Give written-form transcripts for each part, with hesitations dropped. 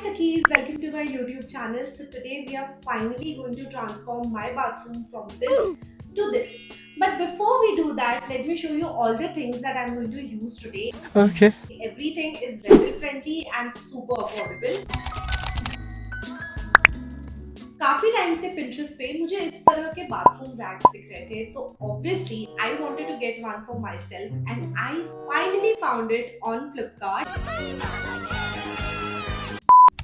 Sakhis, welcome to my YouTube channel. So today we are finally going to transform my bathroom from this to this. But before we do that, let me show you all the things that I'm going to use today. Okay. Everything is rental friendly and super affordable. काफी time से Pinterest पे मुझे इस तरह के bathroom racks दिख रहे थे, तो obviously I wanted to get one for myself and I finally found it on Flipkart.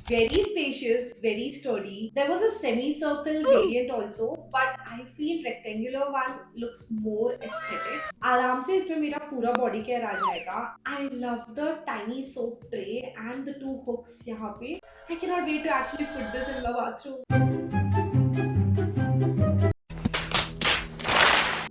Very spacious, very sturdy. There was a semicircle variant also, but I feel rectangular one looks more aesthetic. आराम से इसमें मेरा पूरा body care आ जाएगा. I love the tiny soap tray and the two hooks यहाँ पे. I cannot wait to actually put this in my bathroom.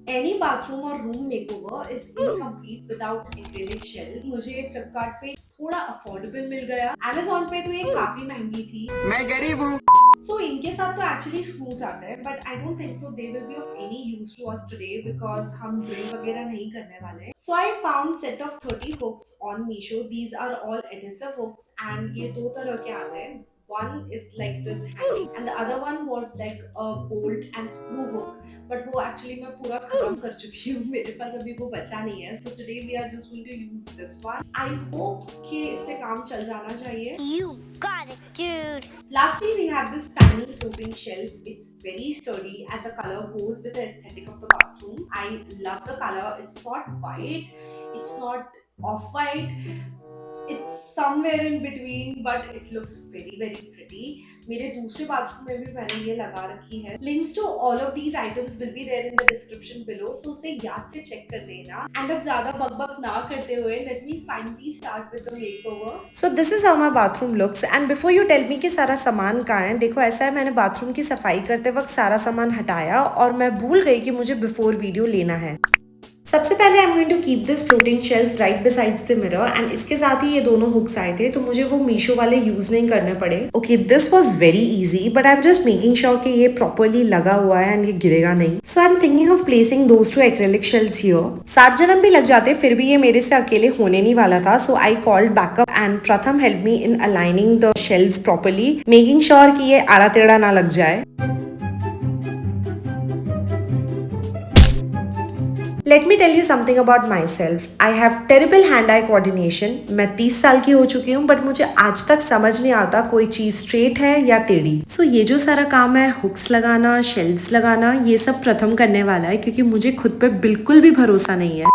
Any bathroom or room makeover is incomplete without acrylic shells. मुझे Flipkart पे थोड़ा affordable मिल गया. Amazon पे तो ये काफी महंगी थी. मैं गरीब हूँ. So इनके साथ तो actually screws आते हैं, but I don't think so they will be of any use to us today because हम drill वगैरह नहीं करने वाले. So I found set of 30 hooks on Meesho. These are all adhesive hooks and ये दो तरह के आते हैं. One is like this hanging and the other one was like a bolt and screw hook. But वो actually मैं पूरा खत्म कर चुकी हूँ. मेरे पास अभी वो बचा नहीं है. So today we are just going to use this one. I hope कि इससे काम चल जाना चाहिए. You got it, dude. Lastly, we have this tiny floating shelf. It's very sturdy and the color goes with the aesthetic of the bathroom. I love the color. It's not white. It's not off-white. It's somewhere in between, but it looks very very pretty. मेरे दूसरे bathroom में भी मैंने ये लगा रखी है. Links to all of these items will be there in the description below, so उसे याद से चेक कर लेना. And अब ज़्यादा बकबक ना करते हुए, let me finally start with the makeover. So this is how my bathroom looks. And before you tell me कि सारा सामान कहाँ है, देखो ऐसा है, मैंने बाथरूम की सफाई करते वक्त सारा सामान हटाया और मैं भूल गई कि मुझे बिफोर वीडियो लेना है. सबसे पहले I am going to keep this floating shelf right besides the mirror and इसके साथ ही ये दोनों हुक्स आए थे, तो मुझे वो मीशो वाले यूज नहीं करने पड़े. Okay, this was very easy but I am just making sure कि ये प्रॉपर्ली लगा हुआ है एंड ये गिरेगा नहीं. So I am thinking of placing those two acrylic shelves here. 7 जन्म भी लग जाते फिर भी ये मेरे से अकेले होने नहीं वाला था. सो आई कॉल्ड बैकअप एंड प्रथम help me in aligning the shelves properly, making sure कि ये आड़ा टेढ़ा ना लग जाए. Let me tell you something about myself. I have terrible hand-eye coordination. मैं 30 साल की हो चुकी हूँ बट मुझे आज तक समझ नहीं आता कोई चीज स्ट्रेट है या टेढ़ी. सो ये जो सारा काम है, हुक्स लगाना, शेल्व्स लगाना, ये सब प्रथम करने वाला है क्योंकि मुझे खुद पे बिल्कुल भी भरोसा नहीं है.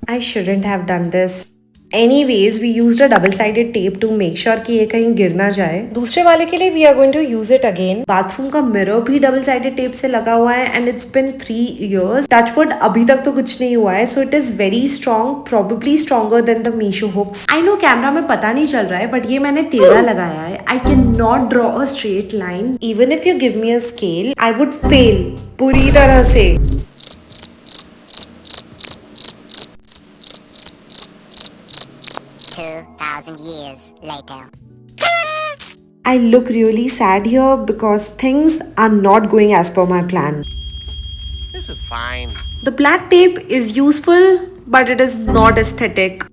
I shouldn't have done this. Anyways, we used a double-sided tape to make sure कि ये कहीं गिर ना जाए. दूसरे वाले के लिए we are going to use it again. Bathroom का मिरर भी double-sided tape से लगा हुआ है and it's been 3 years. Touch wood, अभी तक तो कुछ नहीं हुआ है. So it is very strong, probably stronger than the Meesho hooks. I know camera में पता नहीं चल रहा है but ये मैंने टेढ़ा लगाया है. I cannot draw a straight line. Even if you give me a scale, I would fail पूरी तरह से. Years later. I look really sad here because things are not going as per my plan. This is fine. The black tape is useful, but it is not aesthetic.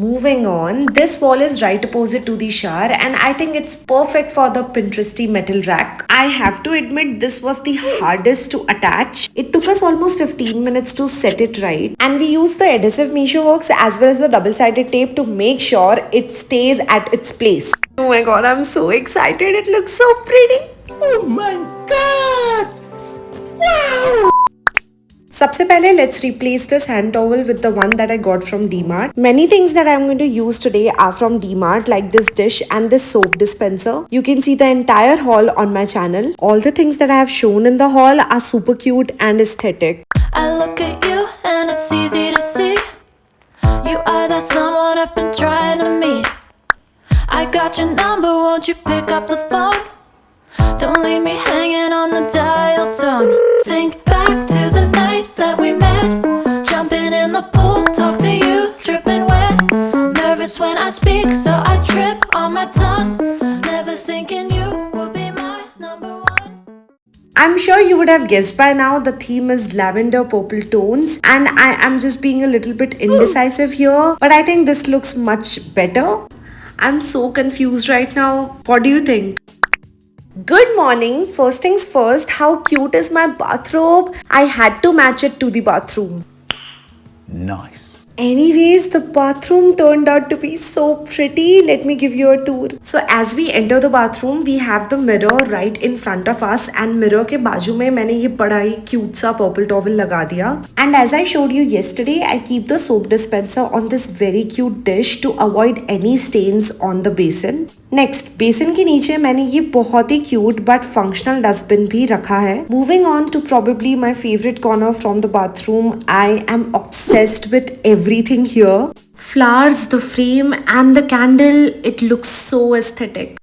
Moving on, this wall is right opposite to the shower and I think it's perfect for the Pinteresty metal rack. I have to admit this was the hardest to attach. It took us almost 15 minutes to set it right and we used the adhesive Meesho hooks as well as the double-sided tape to make sure it stays at its place. Oh my god, I'm so excited. It looks so pretty. Oh my god! Wow! सबसे पहले let's replace this hand towel with the one that I got from D-Mart. Many things that I'm going to use today are from D-Mart, like this dish and this soap dispenser. You can see the entire haul on my channel. All the things that I have shown in the haul are super cute and aesthetic. I look at you and it's easy to see you are that someone I've been trying to meet. I got your number, won't you pick up the phone? Don't leave me hanging on the dial tone. Think back to the night that we met, jumping in the pool, talk to you, dripping wet. Nervous when I speak, so I trip on my tongue. Never thinking you I'm sure you would have guessed by now the theme is lavender purple tones, and I am just being a little bit indecisive here, but I think this looks much better. I'm so confused right now. What do you think? Good morning. First things first, how cute is my bathrobe? I had to match it to the bathroom. Nice. Anyways, the bathroom turned out to be so pretty. Let me give you a tour. So as we enter the bathroom, we have the mirror right in front of us, and mirror के बाजू में मैंने ये बड़ा ही cute सा purple towel लगा दिया. And as I showed you yesterday, I keep the soap dispenser on this very cute dish to avoid any stains on the basin. Next basin के नीचे मैंने ये बहुत ही क्यूट बट फंक्शनल डस्टबिन भी रखा है. Moving on to probably my favourite corner from the bathroom. I am obsessed with everything here. Flowers, the frame and the candle, it looks so aesthetic.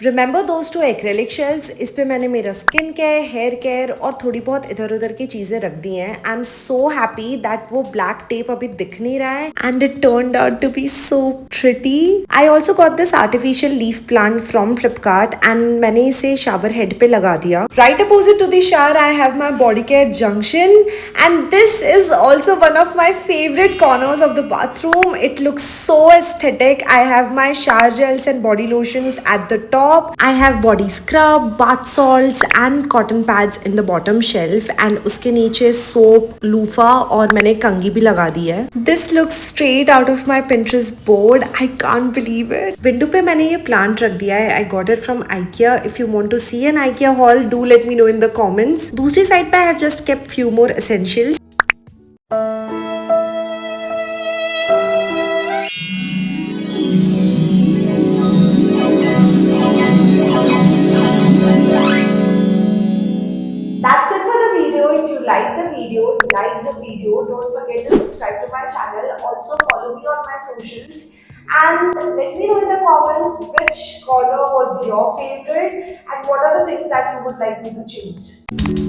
Remember those two acrylic shelves? इस पे मैंने मेरा skin care, hair care और थोड़ी बहुत इधर उधर की चीजें रख दी हैं. I am so happy that वो ब्लैक टेप अभी दिख नहीं रहा है and it turned out to be so pretty. I also got this artificial leaf plant from Flipkart and मैंने इसे शावर हेड पे लगा दिया. Right opposite to the shower I have my body care junction and this is also one of my favourite corners of the bathroom. It looks so aesthetic. I have my shower gels and body lotions at the top. I have body scrub, bath salts and cotton pads in the bottom shelf and उसके नीचे soap, loofah और मैंने कंघी भी लगा दी है. This looks straight out of my Pinterest board. I can't believe it. Window पे मैंने ये plant रख दिया है. I got it from IKEA. If you want to see an IKEA haul, do let me know in the comments. दूसरी side पे I have just kept few more essentials. That's it for the video. If you like the video, like the video. Don't forget to subscribe to my channel. Also follow me on my socials. And let me know in the comments which corner was your favorite and what are the things that you would like me to change.